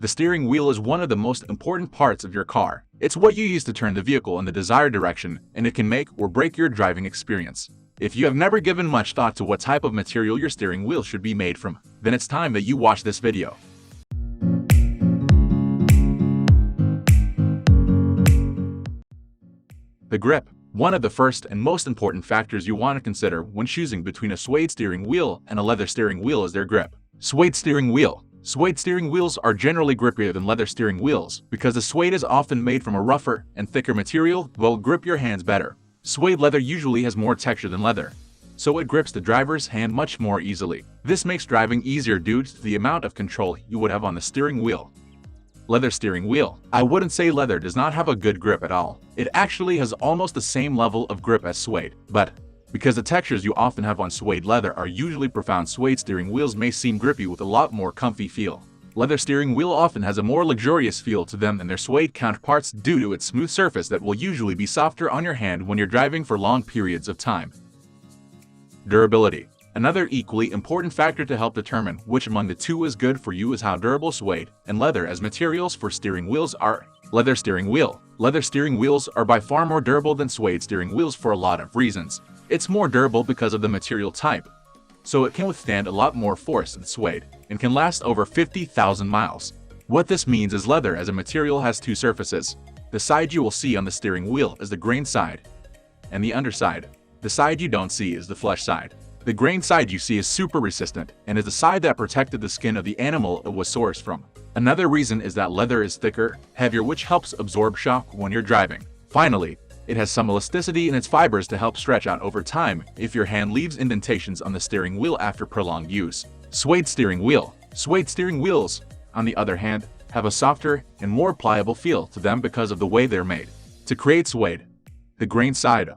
The steering wheel is one of the most important parts of your car. It's what you use to turn the vehicle in the desired direction, and it can make or break your driving experience. If you have never given much thought to what type of material your steering wheel should be made from, then it's time that you watch this video. The grip. One of the first and most important factors you want to consider when choosing between a suede steering wheel and a leather steering wheel is their grip. Suede steering wheel. Suede steering wheels are generally grippier than leather steering wheels because the suede is often made from a rougher and thicker material that will grip your hands better. Suede leather usually has more texture than leather, so it grips the driver's hand much more easily. This makes driving easier due to the amount of control you would have on the steering wheel. Leather steering wheel. I wouldn't say leather does not have a good grip at all. It actually has almost the same level of grip as suede, but because the textures you often have on suede leather are usually profound, suede steering wheels may seem grippy with a lot more comfy feel. Leather steering wheel often has a more luxurious feel to them than their suede counterparts due to its smooth surface that will usually be softer on your hand when you're driving for long periods of time. Durability. Another equally important factor to help determine which among the two is good for you is how durable suede and leather as materials for steering wheels are. Leather steering wheel. Leather steering wheels are by far more durable than suede steering wheels for a lot of reasons. It's more durable because of the material type, so it can withstand a lot more force than suede and can last over 50,000 miles. What this means is leather as a material has two surfaces. The side you will see on the steering wheel is the grain side, and the underside. The side you don't see is the flesh side. The grain side you see is super resistant and is the side that protected the skin of the animal it was sourced from. Another reason is that leather is thicker, heavier, which helps absorb shock when you're driving. Finally, it has some elasticity in its fibers to help stretch out over time if your hand leaves indentations on the steering wheel after prolonged use. Suede steering wheel. Suede steering wheels, on the other hand, have a softer and more pliable feel to them because of the way they're made. To create suede, the grain side,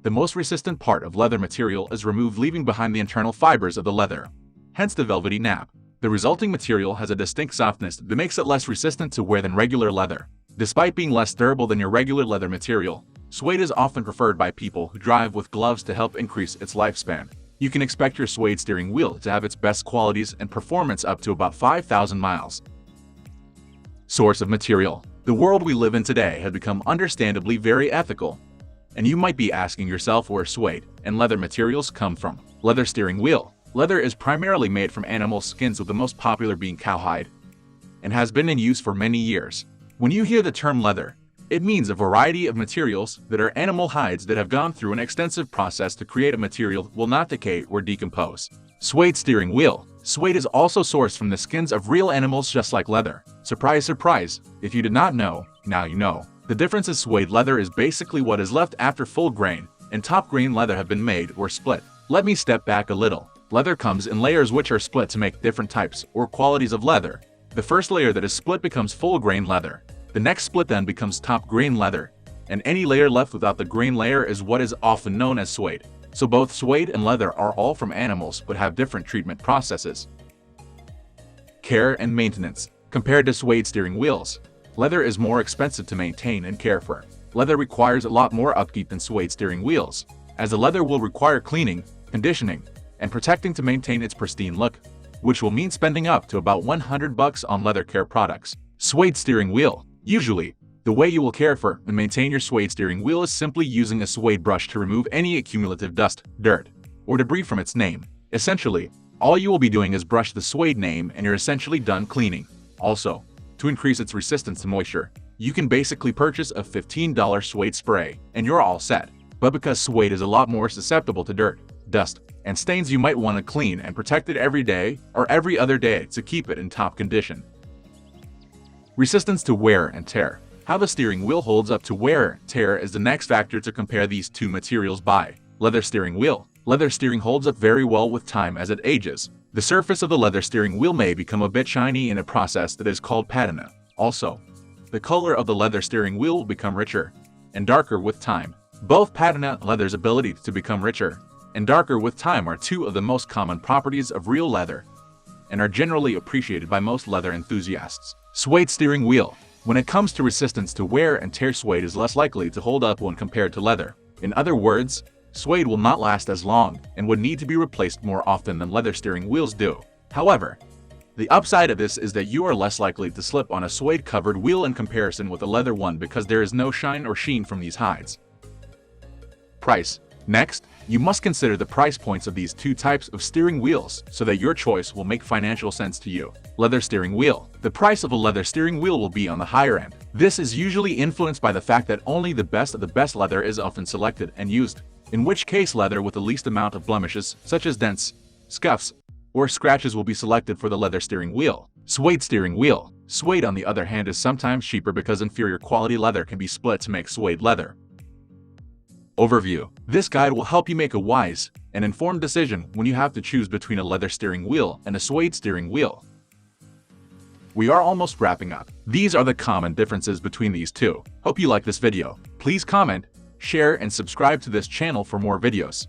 the most resistant part of leather material, is removed, leaving behind the internal fibers of the leather, hence the velvety nap. The resulting material has a distinct softness that makes it less resistant to wear than regular leather. Despite being less durable than your regular leather material, suede is often preferred by people who drive with gloves to help increase its lifespan. You can expect your suede steering wheel to have its best qualities and performance up to about 5,000 miles. Source of material. The world we live in today has become understandably very ethical, and you might be asking yourself where suede and leather materials come from. Leather steering wheel. Leather is primarily made from animal skins, with the most popular being cowhide, and has been in use for many years. When you hear the term leather, it means a variety of materials that are animal hides that have gone through an extensive process to create a material that will not decay or decompose. Suede steering wheel. Suede is also sourced from the skins of real animals, just like leather. Surprise, surprise, if you did not know, now you know. The difference is suede leather is basically what is left after full grain and top grain leather have been made or split. Let me step back a little. Leather comes in layers which are split to make different types or qualities of leather. The first layer that is split becomes full grain leather. The next split then becomes top grain leather, and any layer left without the grain layer is what is often known as suede. So both suede and leather are all from animals but have different treatment processes. Care and maintenance. Compared to suede steering wheels, leather is more expensive to maintain and care for. Leather requires a lot more upkeep than suede steering wheels, as the leather will require cleaning, conditioning, and protecting to maintain its pristine look, which will mean spending up to about $100 on leather care products. Suede steering wheel. Usually, the way you will care for and maintain your suede steering wheel is simply using a suede brush to remove any accumulative dust, dirt, or debris from its name. Essentially, all you will be doing is brush the suede name and you're essentially done cleaning. Also, to increase its resistance to moisture, you can basically purchase a $15 suede spray and you're all set. But because suede is a lot more susceptible to dirt, dust, and stains, you might want to clean and protect it every day or every other day to keep it in top condition. Resistance to wear and tear. How the steering wheel holds up to wear and tear is the next factor to compare these two materials by. Leather steering wheel. Leather steering holds up very well with time as it ages. The surface of the leather steering wheel may become a bit shiny in a process that is called patina. Also, the color of the leather steering wheel will become richer and darker with time. Both patina and leather's ability to become richer and darker with time are two of the most common properties of real leather and are generally appreciated by most leather enthusiasts. Suede steering wheel. When it comes to resistance to wear and tear, suede is less likely to hold up when compared to leather. In other words, suede will not last as long and would need to be replaced more often than leather steering wheels do. However, The upside of this is that you are less likely to slip on a suede-covered wheel in comparison with a leather one because there is no shine or sheen from these hides. Price. Next, you must consider the price points of these two types of steering wheels so that your choice will make financial sense to you. Leather steering wheel. The price of a leather steering wheel will be on the higher end. This is usually influenced by the fact that only the best of the best leather is often selected and used, in which case leather with the least amount of blemishes, such as dents, scuffs, or scratches will be selected for the leather steering wheel. Suede steering wheel. Suede, on the other hand, is sometimes cheaper because inferior quality leather can be split to make suede leather. Overview. This guide will help you make a wise and informed decision when you have to choose between a leather steering wheel and a suede steering wheel. We are almost wrapping up. These are the common differences between these two. Hope you like this video. Please comment, share, and subscribe to this channel for more videos.